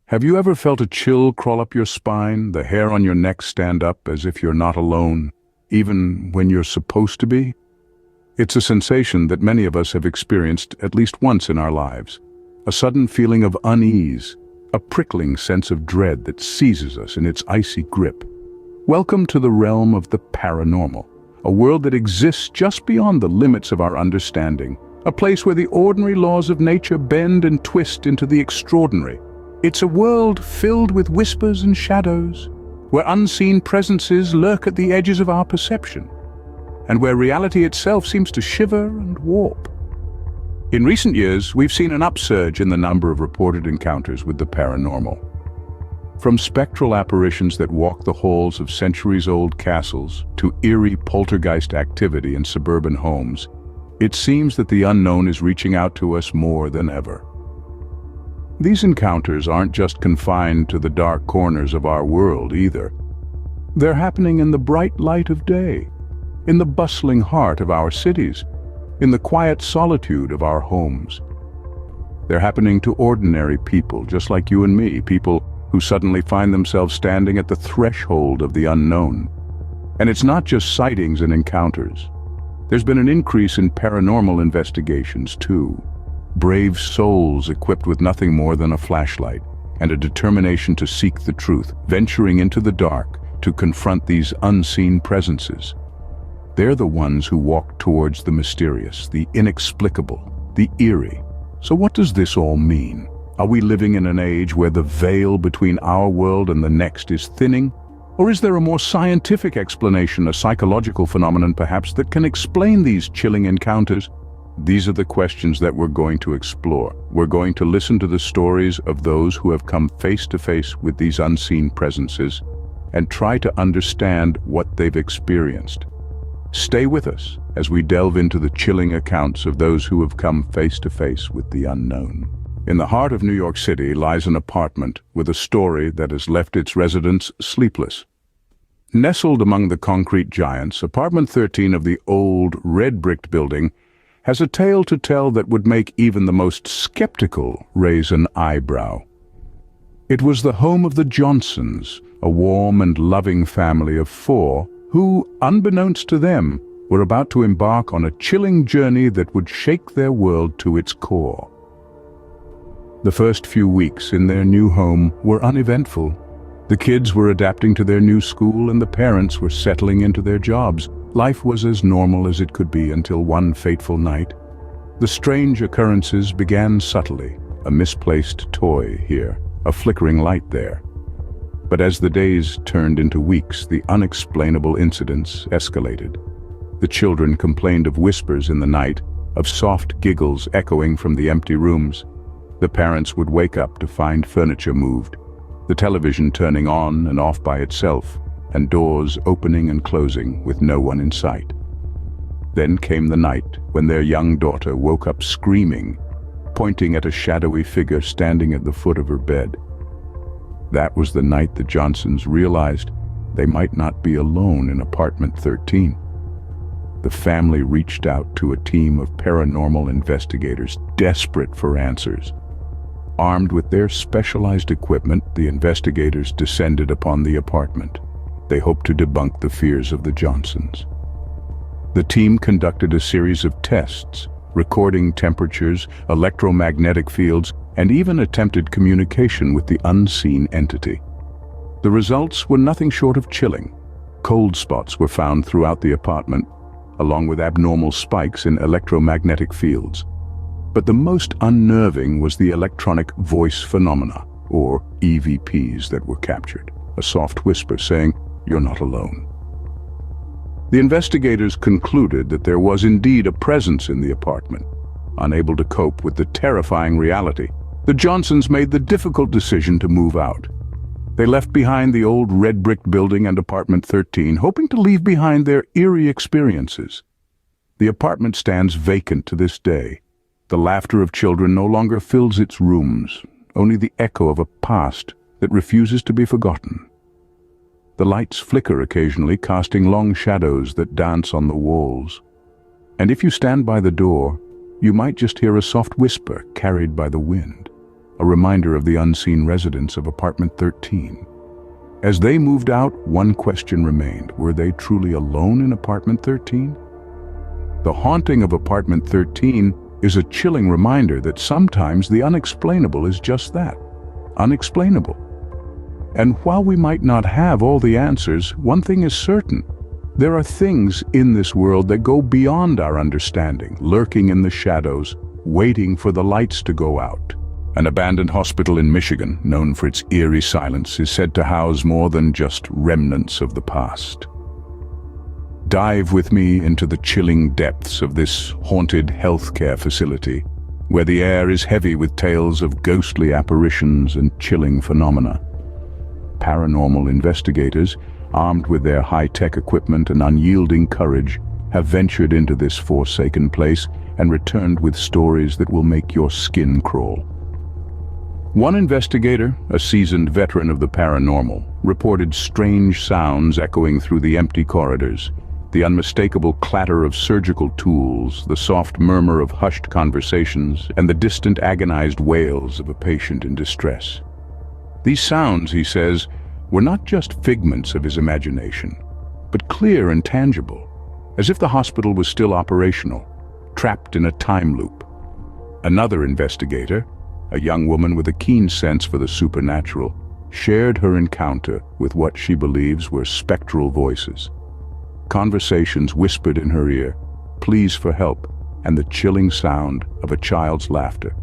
Have you ever felt a chill crawl up your spine, the hair on your neck stand up as if you're not alone, even when you're supposed to be? It's a sensation that many of us have experienced at least once in our lives. A sudden feeling of unease, a prickling sense of dread that seizes us in its icy grip. Welcome to the realm of the paranormal, a world that exists just beyond the limits of our understanding, a place where the ordinary laws of nature bend and twist into the extraordinary. It's a world filled with whispers and shadows, where unseen presences lurk at the edges of our perception, and where reality itself seems to shiver and warp. In recent years, we've seen an upsurge in the number of reported encounters with the paranormal. From spectral apparitions that walk the halls of centuries-old castles to eerie poltergeist activity in suburban homes, it seems that the unknown is reaching out to us more than ever. These encounters aren't just confined to the dark corners of our world either. They're happening in the bright light of day, in the bustling heart of our cities, in the quiet solitude of our homes. They're happening to ordinary people just like you and me, people who suddenly find themselves standing at the threshold of the unknown. And it's not just sightings and encounters. There's been an increase in paranormal investigations too. Brave souls equipped with nothing more than a flashlight and a determination to seek the truth, venturing into the dark to confront these unseen presences. They're the ones who walk towards the mysterious, the inexplicable, the eerie. So what does this all mean? Are we living in an age where the veil between our world and the next is thinning? Or is there a more scientific explanation, a psychological phenomenon perhaps, that can explain these chilling encounters? These are the questions that we're going to explore. We're going to listen to the stories of those who have come face to face with these unseen presences and try to understand what they've experienced. Stay with us as we delve into the chilling accounts of those who have come face to face with the unknown. In the heart of New York City lies an apartment with a story that has left its residents sleepless. Nestled among the concrete giants, apartment 13 of the old red-bricked building has a tale to tell that would make even the most skeptical raise an eyebrow. It was the home of the Johnsons, a warm and loving family of 4 who, unbeknownst to them, were about to embark on a chilling journey that would shake their world to its core. The first few weeks in their new home were uneventful. The kids were adapting to their new school and the parents were settling into their jobs. Life was as normal as it could be until one fateful night. The strange occurrences began subtly, a misplaced toy here, a flickering light there. But as the days turned into weeks, the unexplainable incidents escalated. The children complained of whispers in the night, of soft giggles echoing from the empty rooms. The parents would wake up to find furniture moved, the television turning on and off by itself, and doors opening and closing with no one in sight. Then came the night when their young daughter woke up screaming, pointing at a shadowy figure standing at the foot of her bed. That was the night the Johnsons realized they might not be alone in apartment 13. The family reached out to a team of paranormal investigators desperate for answers. Armed with their specialized equipment, the investigators descended upon the apartment. They hoped to debunk the fears of the Johnsons. The team conducted a series of tests, recording temperatures, electromagnetic fields, and even attempted communication with the unseen entity. The results were nothing short of chilling. Cold spots were found throughout the apartment, along with abnormal spikes in electromagnetic fields. But the most unnerving was the electronic voice phenomena, or EVPs, that were captured. A soft whisper saying, "You're not alone." The investigators concluded that there was indeed a presence in the apartment. Unable to cope with the terrifying reality, the Johnsons made the difficult decision to move out. They left behind the old red-brick building and apartment 13, hoping to leave behind their eerie experiences. The apartment stands vacant to this day. The laughter of children no longer fills its rooms, only the echo of a past that refuses to be forgotten. The lights flicker occasionally, casting long shadows that dance on the walls. And if you stand by the door, you might just hear a soft whisper carried by the wind. a reminder of the unseen residents of apartment 13. As they moved out, one question remained. Were they truly alone in apartment 13? The haunting of apartment 13 is a chilling reminder that sometimes the unexplainable is just that, unexplainable. And while we might not have all the answers, one thing is certain. There are things in this world that go beyond our understanding, lurking in the shadows, waiting for the lights to go out. An abandoned hospital in Michigan, known for its eerie silence, is said to house more than just remnants of the past. Dive with me into the chilling depths of this haunted healthcare facility, where the air is heavy with tales of ghostly apparitions and chilling phenomena. Paranormal investigators, armed with their high-tech equipment and unyielding courage, have ventured into this forsaken place and returned with stories that will make your skin crawl. One investigator, a seasoned veteran of the paranormal, reported strange sounds echoing through the empty corridors, the unmistakable clatter of surgical tools, the soft murmur of hushed conversations, and the distant agonized wails of a patient in distress. These sounds, he says, were not just figments of his imagination, but clear and tangible, as if the hospital was still operational, trapped in a time loop. Another investigator, a young woman with a keen sense for the supernatural, shared her encounter with what she believes were spectral voices. Conversations whispered in her ear, pleas for help, and the chilling sound of a child's laughter.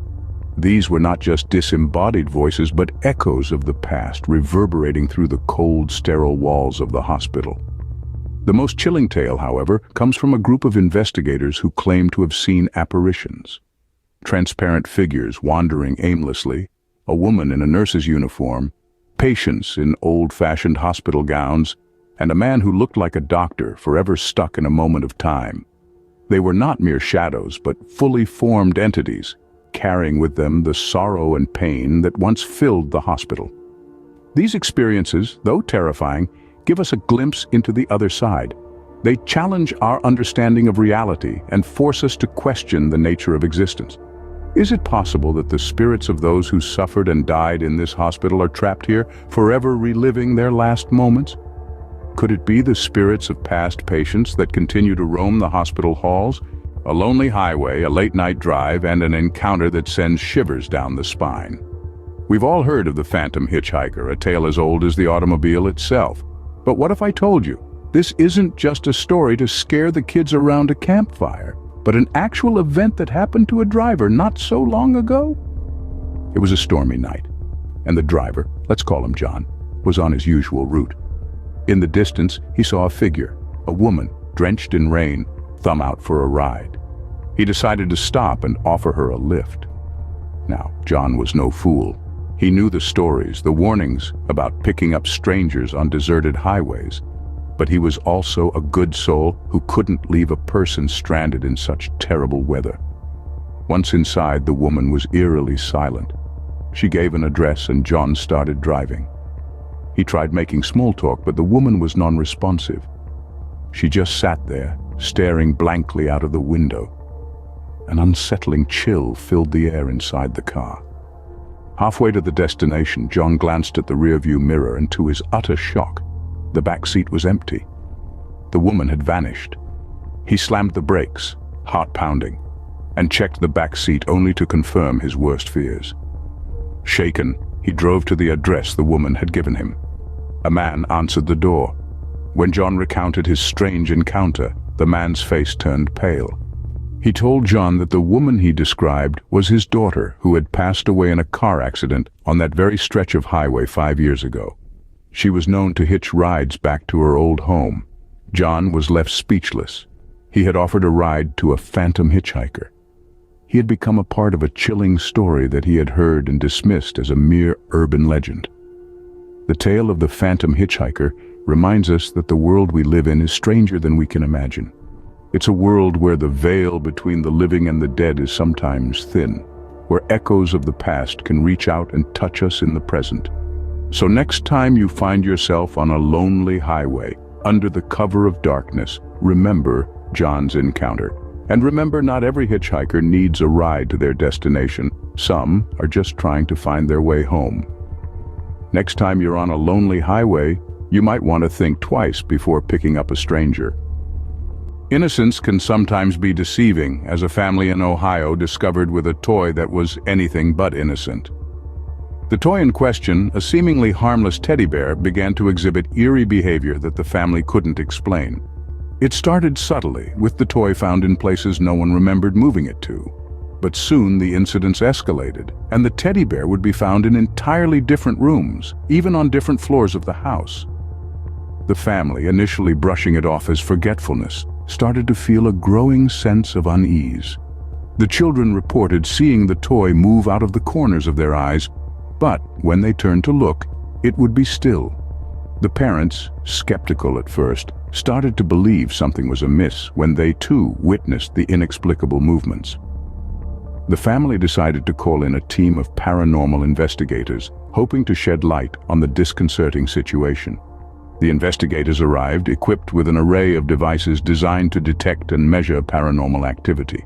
These were not just disembodied voices, but echoes of the past reverberating through the cold, sterile walls of the hospital. The most chilling tale, however, comes from a group of investigators who claim to have seen apparitions. Transparent figures wandering aimlessly, a woman in a nurse's uniform, patients in old-fashioned hospital gowns, and a man who looked like a doctor forever stuck in a moment of time. They were not mere shadows, but fully formed entities, carrying with them the sorrow and pain that once filled the hospital. These experiences, though terrifying, give us a glimpse into the other side. They challenge our understanding of reality and force us to question the nature of existence. Is it possible that the spirits of those who suffered and died in this hospital are trapped here, forever reliving their last moments? Could it be the spirits of past patients that continue to roam the hospital halls? A lonely highway, a late-night drive, and an encounter that sends shivers down the spine. We've all heard of the phantom hitchhiker, a tale as old as the automobile itself. But what if I told you, this isn't just a story to scare the kids around a campfire, but an actual event that happened to a driver not so long ago? It was a stormy night, and the driver, let's call him John, was on his usual route. In the distance, he saw a figure, a woman, drenched in rain, thumb out for a ride. He decided to stop and offer her a lift. Now, John was no fool. He knew the stories, the warnings about picking up strangers on deserted highways. But he was also a good soul who couldn't leave a person stranded in such terrible weather. Once inside, the woman was eerily silent. She gave an address and John started driving. He tried making small talk, but the woman was non-responsive. She just sat there, staring blankly out of the window. An unsettling chill filled the air inside the car. Halfway to the destination, John glanced at the rearview mirror and, to his utter shock, the back seat was empty. The woman had vanished. He slammed the brakes, heart pounding, and checked the back seat only to confirm his worst fears. Shaken, he drove to the address the woman had given him. A man answered the door. When John recounted his strange encounter, the man's face turned pale. He told John that the woman he described was his daughter, who had passed away in a car accident on that very stretch of highway 5 years ago. She was known to hitch rides back to her old home. John was left speechless. He had offered a ride to a phantom hitchhiker. He had become a part of a chilling story that he had heard and dismissed as a mere urban legend. The tale of the phantom hitchhiker reminds us that the world we live in is stranger than we can imagine. It's a world where the veil between the living and the dead is sometimes thin, where echoes of the past can reach out and touch us in the present. So next time you find yourself on a lonely highway, under the cover of darkness, remember John's encounter. And remember, not every hitchhiker needs a ride to their destination. Some are just trying to find their way home. Next time you're on a lonely highway, you might want to think twice before picking up a stranger. Innocence can sometimes be deceiving, as a family in Ohio discovered with a toy that was anything but innocent. The toy in question, a seemingly harmless teddy bear, began to exhibit eerie behavior that the family couldn't explain. It started subtly, with the toy found in places no one remembered moving it to. But soon the incidents escalated, and the teddy bear would be found in entirely different rooms, even on different floors of the house. The family, initially brushing it off as forgetfulness, started to feel a growing sense of unease. The children reported seeing the toy move out of the corners of their eyes, but when they turned to look, it would be still. The parents, skeptical at first, started to believe something was amiss when they too witnessed the inexplicable movements. The family decided to call in a team of paranormal investigators, hoping to shed light on the disconcerting situation. The investigators arrived equipped with an array of devices designed to detect and measure paranormal activity.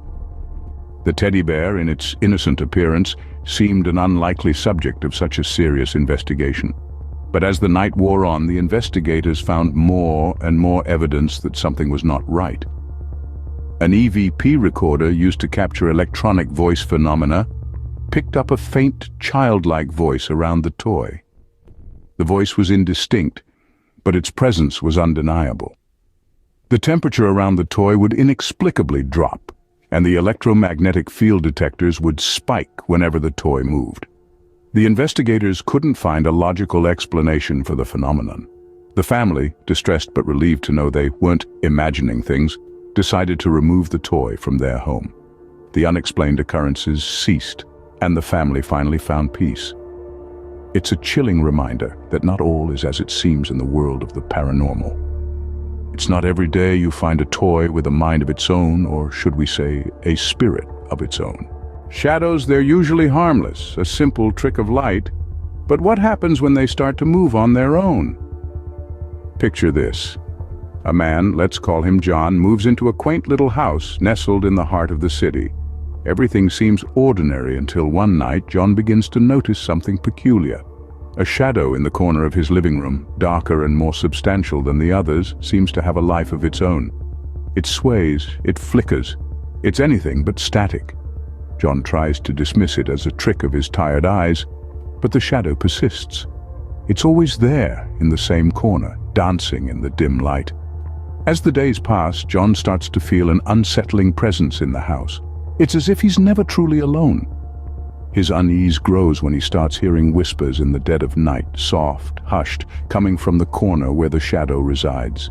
The teddy bear, in its innocent appearance, seemed an unlikely subject of such a serious investigation. But as the night wore on, the investigators found more and more evidence that something was not right. An EVP recorder used to capture electronic voice phenomena picked up a faint, childlike voice around the toy. The voice was indistinct, but its presence was undeniable. The temperature around the toy would inexplicably drop, and the electromagnetic field detectors would spike whenever the toy moved. The investigators couldn't find a logical explanation for the phenomenon. The family, distressed but relieved to know they weren't imagining things, decided to remove the toy from their home. The unexplained occurrences ceased, and the family finally found peace. It's a chilling reminder that not all is as it seems in the world of the paranormal. It's not every day you find a toy with a mind of its own, or should we say, a spirit of its own. Shadows, they're usually harmless, a simple trick of light. But what happens when they start to move on their own? Picture this. A man, let's call him John, moves into a quaint little house nestled in the heart of the city. Everything seems ordinary until one night John begins to notice something peculiar. A shadow in the corner of his living room, darker and more substantial than the others, seems to have a life of its own. It sways, it flickers, it's anything but static. John tries to dismiss it as a trick of his tired eyes, but the shadow persists. It's always there, in the same corner, dancing in the dim light. As the days pass, John starts to feel an unsettling presence in the house. It's as if he's never truly alone. His unease grows when he starts hearing whispers in the dead of night, soft, hushed, coming from the corner where the shadow resides.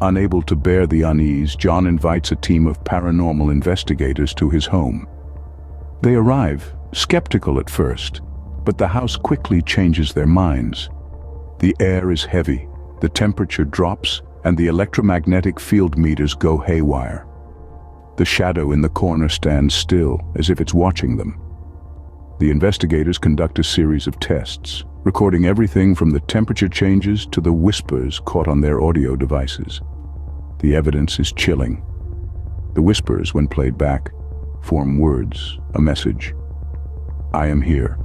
Unable to bear the unease, John invites a team of paranormal investigators to his home. They arrive, skeptical at first, but the house quickly changes their minds. The air is heavy, the temperature drops, and the electromagnetic field meters go haywire. The shadow in the corner stands still, as if it's watching them. The investigators conduct a series of tests, recording everything from the temperature changes to the whispers caught on their audio devices. The evidence is chilling. The whispers, when played back, form words, a message. I am here.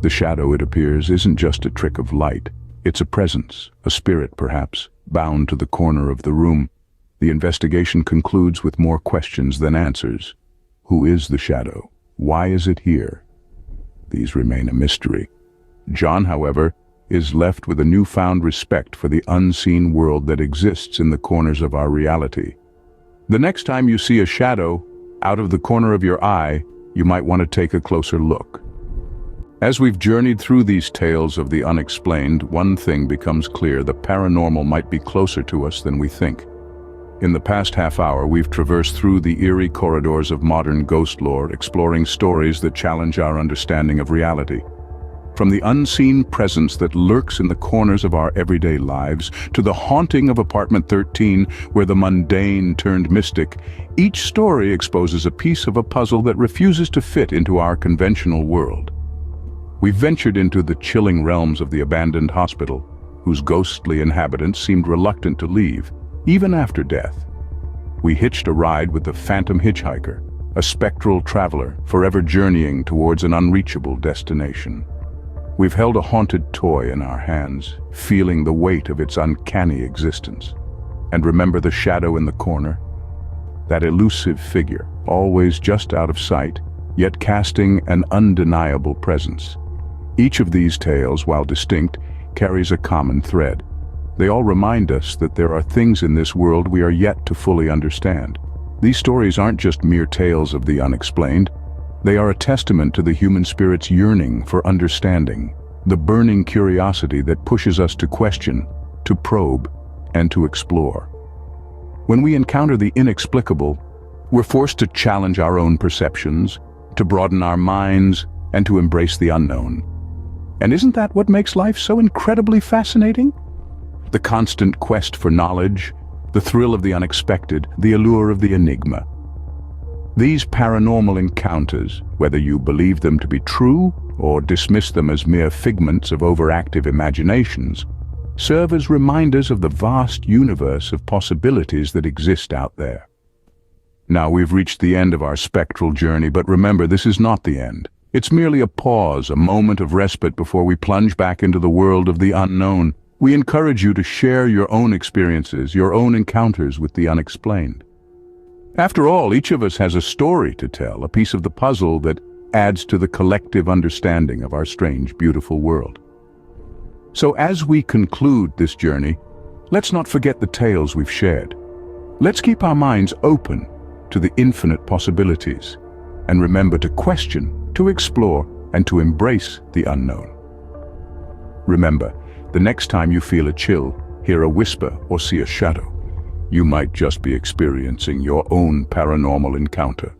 The shadow, it appears, isn't just a trick of light. It's a presence, a spirit perhaps, bound to the corner of the room. The investigation concludes with more questions than answers. Who is the shadow? Why is it here? These remain a mystery. John, however, is left with a newfound respect for the unseen world that exists in the corners of our reality. The next time you see a shadow out of the corner of your eye, you might want to take a closer look. As we've journeyed through these tales of the unexplained, one thing becomes clear: the paranormal might be closer to us than we think. In the past half hour, we've traversed through the eerie corridors of modern ghost lore, exploring stories that challenge our understanding of reality. From the unseen presence that lurks in the corners of our everyday lives, to the haunting of apartment 13, where the mundane turned mystic, each story exposes a piece of a puzzle that refuses to fit into our conventional world. We've ventured into the chilling realms of the abandoned hospital, whose ghostly inhabitants seemed reluctant to leave, even after death. We hitched a ride with the phantom hitchhiker, a spectral traveler forever journeying towards an unreachable destination. We've held a haunted toy in our hands, feeling the weight of its uncanny existence. And remember the shadow in the corner? That elusive figure, always just out of sight, yet casting an undeniable presence. Each of these tales, while distinct, carries a common thread. They all remind us that there are things in this world we are yet to fully understand. These stories aren't just mere tales of the unexplained. They are a testament to the human spirit's yearning for understanding, the burning curiosity that pushes us to question, to probe, and to explore. When we encounter the inexplicable, we're forced to challenge our own perceptions, to broaden our minds, and to embrace the unknown. And isn't that what makes life so incredibly fascinating? The constant quest for knowledge, the thrill of the unexpected, the allure of the enigma. These paranormal encounters, whether you believe them to be true or dismiss them as mere figments of overactive imaginations, serve as reminders of the vast universe of possibilities that exist out there. Now we've reached the end of our spectral journey, but remember, this is not the end. It's merely a pause, a moment of respite before we plunge back into the world of the unknown. We encourage you to share your own experiences, your own encounters with the unexplained. After all, each of us has a story to tell, a piece of the puzzle that adds to the collective understanding of our strange, beautiful world. So as we conclude this journey, let's not forget the tales we've shared. Let's keep our minds open to the infinite possibilities, and remember to question, to explore, and to embrace the unknown. Remember, the next time you feel a chill, hear a whisper, or see a shadow, you might just be experiencing your own paranormal encounter.